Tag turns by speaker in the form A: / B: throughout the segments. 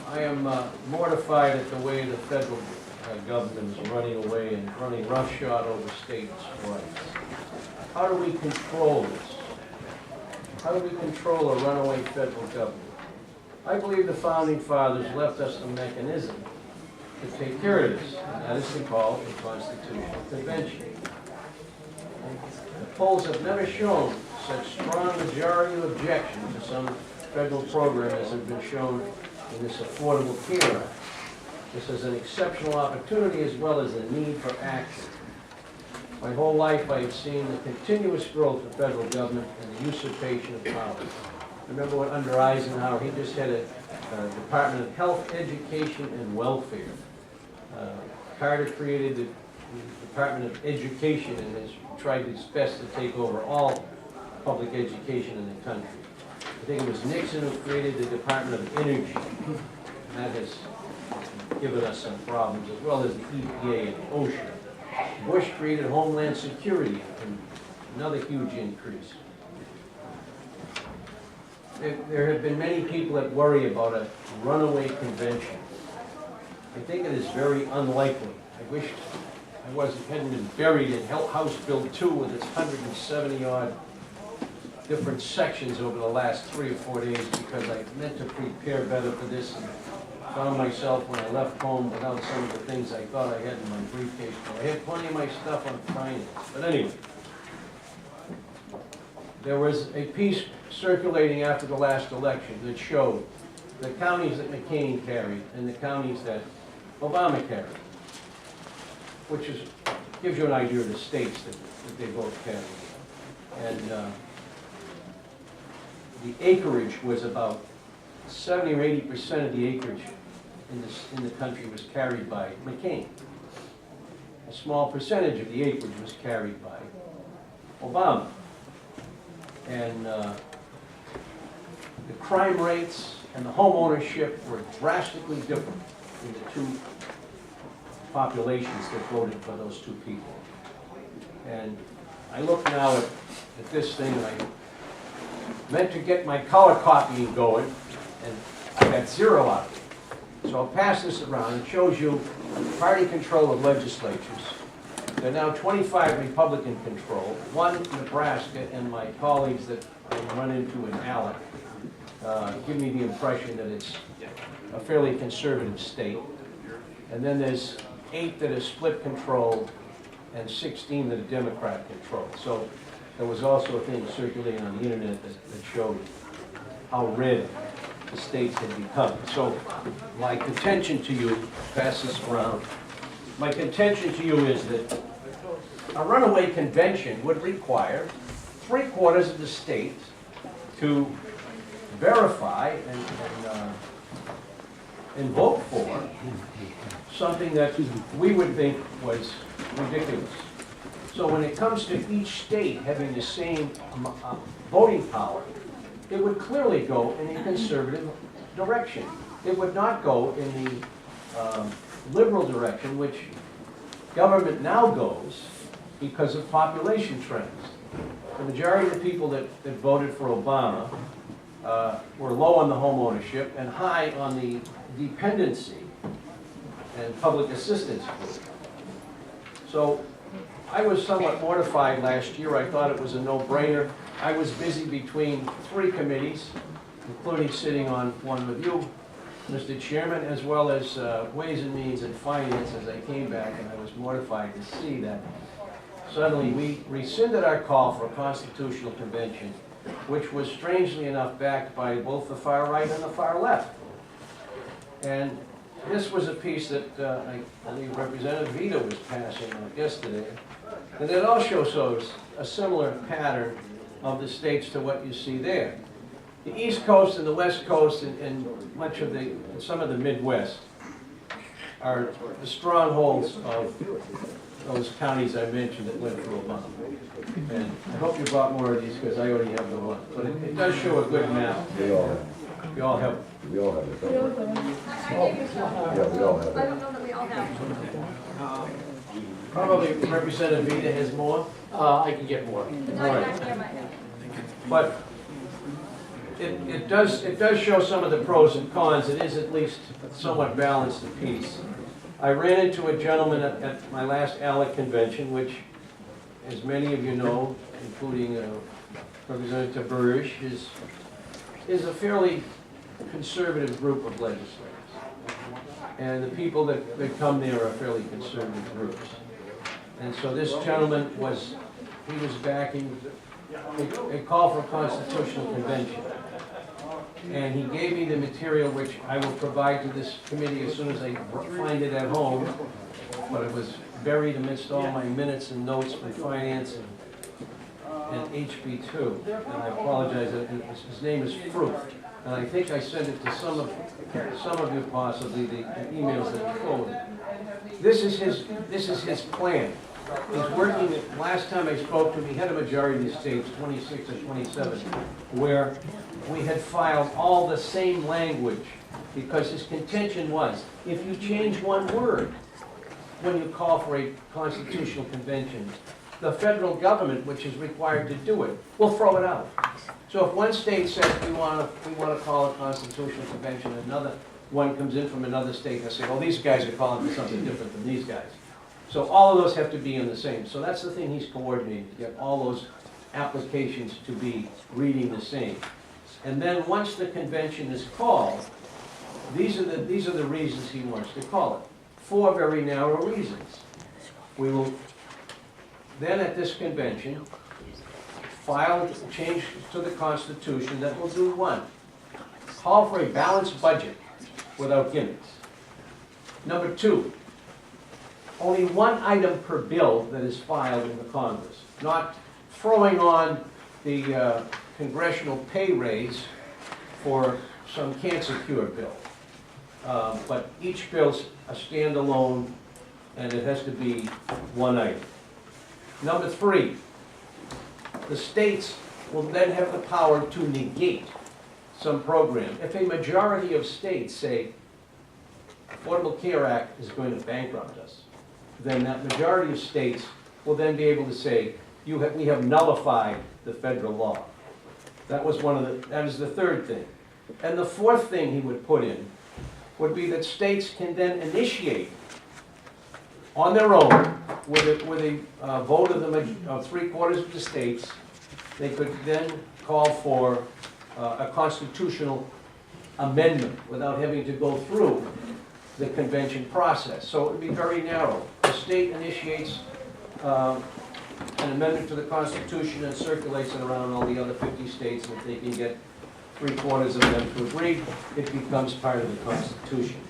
A: I am mortified at the way the federal government is running away and running roughshod over states' rights. How do we control this? How do we control a runaway federal government? I believe the Founding Fathers left us a mechanism to take care of this, and that is to call a constitutional convention. The polls have never shown such strong majority of objection to some federal program as have been shown in this Affordable Care Act. This is an exceptional opportunity as well as a need for action. My whole life I have seen the continuous growth of federal government and the usurpation of power. Remember when under Eisenhower, he just had a Department of Health, Education, and Welfare. Carter created the Department of Education and has tried his best to take over all public education in the country. I think it was Nixon who created the Department of Energy. And that has given us some problems, as well as the EPA and OSHA. Bush created Homeland Security, and another huge increase. There have been many people that worry about a runaway convention. I think it is very unlikely. I wish I hadn't been buried in House Bill 2 with its 170-odd different sections over the last 3 or 4 days, because I meant to prepare better for this and found myself when I left home without some of the things I thought I had in my briefcase. I had plenty of my stuff on finance. But anyway, there was a piece circulating after the last election that showed the counties that McCain carried and the counties that Obama carried, which gives you an idea of the states that they both carried. And the acreage was about 70 or 80% of the acreage in the country was carried by McCain. A small percentage of the acreage was carried by Obama. And the crime rates and the home ownership were drastically different in the two populations that voted for those two people. And I look now at this thing, and I meant to get my color copying going, and I got 0 out of it. So I'll pass this around. It shows you party control of legislatures. There are now 25 Republican control, 1 Nebraska, and my colleagues that I run into in Alec give me the impression that it's a fairly conservative state. And then there's 8 that are split control and 16 that are Democrat controlled. So there was also a thing circulating on the internet that showed how red the states had become. So my contention to you, pass this around, my contention to you is that a runaway convention would require 3/4 of the states to verify and vote for something that we would think was ridiculous. So when it comes to each state having the same voting power, it would clearly go in a conservative direction. It would not go in the liberal direction, which government now goes because of population trends. The majority of the people that voted for Obama were low on the home ownership and high on the dependency and public assistance group. So I was somewhat mortified last year. I thought it was a no-brainer. I was busy between 3 committees, including sitting on one with you, Mr. Chairman, as well as Ways and Means and Finance as I came back, and I was mortified to see that suddenly we rescinded our call for a constitutional convention, which was strangely enough backed by both the far right and the far left. And this was a piece that I believe Representative Vito was passing on yesterday. And it also shows a similar pattern of the states to what you see there. The East Coast and the West Coast and much of some of the Midwest are the strongholds of those counties I mentioned that went through Obama. And I hope you brought more of these because I already have the one. But it does show a good map.
B: We all have.
A: We all have.
B: We all have it.
C: We all have it.
B: Yeah, we all have
C: I
B: it.
C: don't know that we all have.
A: Probably Representative Vita has more.
D: I can get more.
C: But not
A: Right.
C: exactly I might have.
A: But it does show some of the pros and cons. It is at least somewhat balanced apiece. I ran into a gentleman at my last ALEC convention, which, as many of you know, including Representative Burrish, is a fairly conservative group of legislators. And the people that come there are fairly conservative groups. And so this gentleman was backing a call for a constitutional convention. And he gave me the material which I will provide to this committee as soon as I find it at home. But it was buried amidst all my minutes and notes from finance and HB2. And I apologize, his name is Fruit. And I think I sent it to some of you possibly, the emails that he forwarded. This is his plan. He's working, last time I spoke to him, he had a majority of the states, 26 or 27, where we had filed all the same language, because his contention was, if you change one word when you call for a constitutional convention, the federal government, which is required to do it, will throw it out. So if one state says we want to call a constitutional convention, another one comes in from another state and say, well, these guys are calling for something different than these guys. So all of those have to be in the same. So that's the thing he's coordinating, to get all those applications to be reading the same. And then once the convention is called, these are the reasons he wants to call it. 4 very narrow reasons. We will then at this convention file change to the Constitution that will do 1, call for a balanced budget without gimmicks. Number 2, only 1 item per bill that is filed in the Congress, not throwing on the congressional pay raise for some cancer cure bill. But each bill's a standalone, and it has to be 1 item. Number 3, the states will then have the power to negate some program. If a majority of states say, Affordable Care Act is going to bankrupt us, then that majority of states will then be able to say, we have nullified the federal law. That is the 3rd thing. And the 4th thing he would put in would be that states can then initiate on their own, with a vote of 3/4 of the states, they could then call for a constitutional amendment without having to go through the convention process. So it would be very narrow. The state initiates an amendment to the Constitution and circulates it around all the other 50 states, and if they can get 3/4 of them to agree, it becomes part of the Constitution.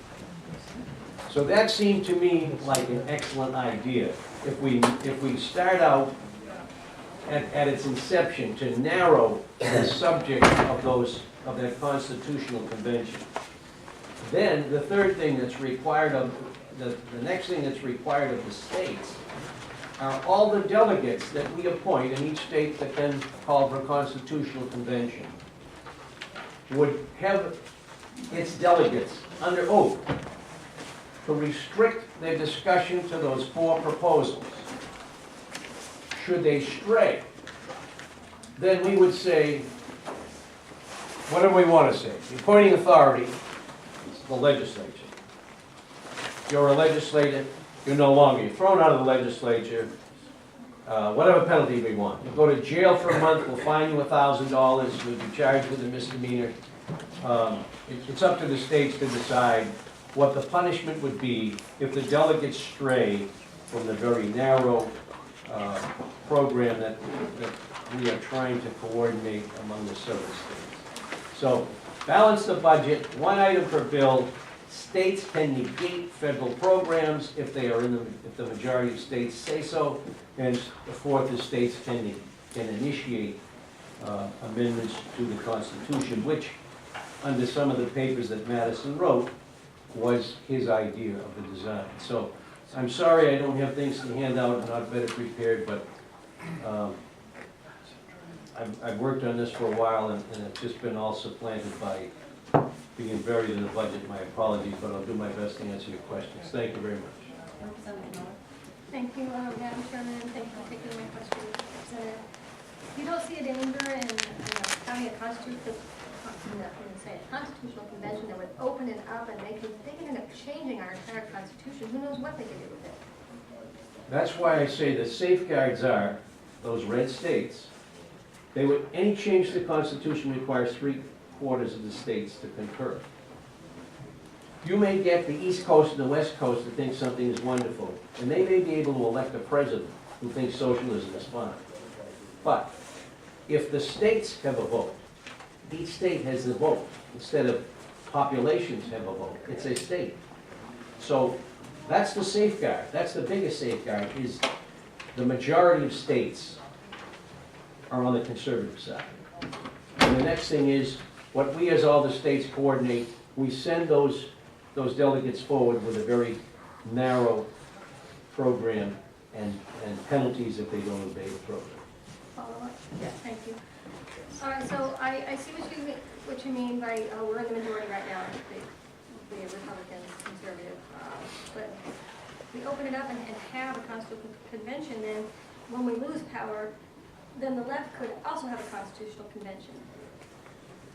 A: So that seemed to me like an excellent idea. If we start out at its inception to narrow the subject of that constitutional convention, then the 3rd thing that's required of the next thing that's required of the states are all the delegates that we appoint in each state that then call for a constitutional convention would have its delegates under oath to restrict their discussion to those 4 proposals. Should they stray, then we would say, whatever we want to say. The appointing authority is the legislature. You're a legislator, you're no longer. You're thrown out of the legislature, whatever penalty we want. You'll go to jail for a month, we'll fine you $1,000, you'll be charged with a misdemeanor. It's up to the states to decide what the punishment would be if the delegates stray from the very narrow program that we are trying to coordinate among the several states. So, balance the budget, 1 item per bill. States can negate federal programs if they are if the majority of states say so, and the 4th is states can initiate amendments to the Constitution, which, under some of the papers that Madison wrote, was his idea of the design. So I'm sorry I don't have things to hand out, I'm not better prepared, but I've worked on this for a while, and it's just been all supplanted by being buried in the budget. My apologies, but I'll do my best to answer your questions. Thank you very much.
D: Thank you, Madam Chairman. Thank you for taking my question, Representative. You don't see a danger in having a say a constitutional convention that would open it up and they could end up changing our entire constitution. Who knows what they could do with it?
A: That's why I say the safeguards are those red states. Any change to the Constitution requires 3/4 of the states to concur. You may get the East Coast and the West Coast to think something is wonderful, and they may be able to elect a president who thinks socialism is fine. But if the states have a vote, each state has the vote, instead of populations have a vote, it's a state. So that's the safeguard, that's the biggest safeguard, is the majority of states are on the conservative side. And the next thing is, what we as all the states coordinate, we send those delegates forward with a very narrow program and penalties if they don't obey the program.
D: Follow up? Yes, thank you. All right, so I see what you mean by, we're in the majority right now, the Republican, conservative, but we open it up and have a constitutional convention, then when we lose power, then the left could also have a constitutional convention.